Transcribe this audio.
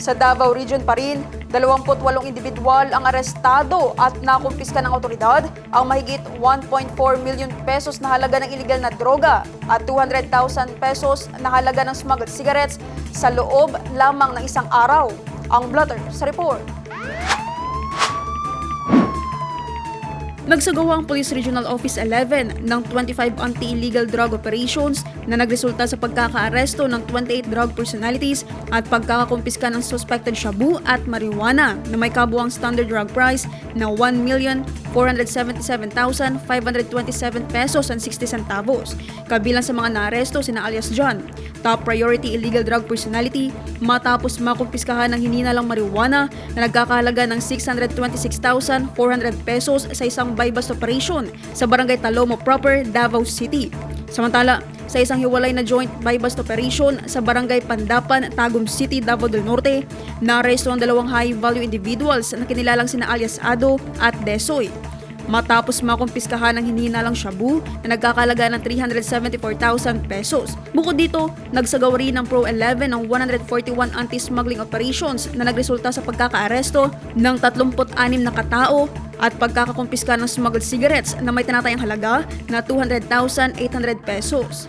Sa Davao Region pa rin, 28 individual ang arestado at nakumpiska ng otoridad ang mahigit 1.4 million pesos na halaga ng iligal na droga at 200,000 pesos na halaga ng smuggled cigarettes sa loob lamang ng isang araw. Ang blotter sa report. Nagsagawa ang Police Regional Office 11 ng 25 anti-illegal drug operations na nagresulta sa pagkakaaresto ng 28 drug personalities at pagkakakumpiska ng suspected shabu at marijuana na may kabuang standard drug price na 1,477,527 pesos and 60 centavos. Kabilang sa mga naaresto sina alias John, top priority illegal drug personality, matapos makumpiskahan ng hininalang marijuana na nagkakahalaga ng 626,400 pesos sa isang buy-bust operation sa Barangay Talomo Proper, Davao City. Samantala, sa isang hiwalay na joint buy-bust operation sa Barangay Pandapan, Tagum City, Davao del Norte, naaresto ang dalawang high-value individuals na kinilalang sina alias Ado at Desoy. Matapos makumpiskahan ng hinihinalang shabu na nagkakalaga ng 374,000 pesos. Bukod dito, nagsagawa rin ng Pro 11 ng 141 anti-smuggling operations na nagresulta sa pagkakaaresto ng 36 na katao at pagkakakumpiska ng smuggled cigarettes na may tinatayang halaga na 200,800 pesos.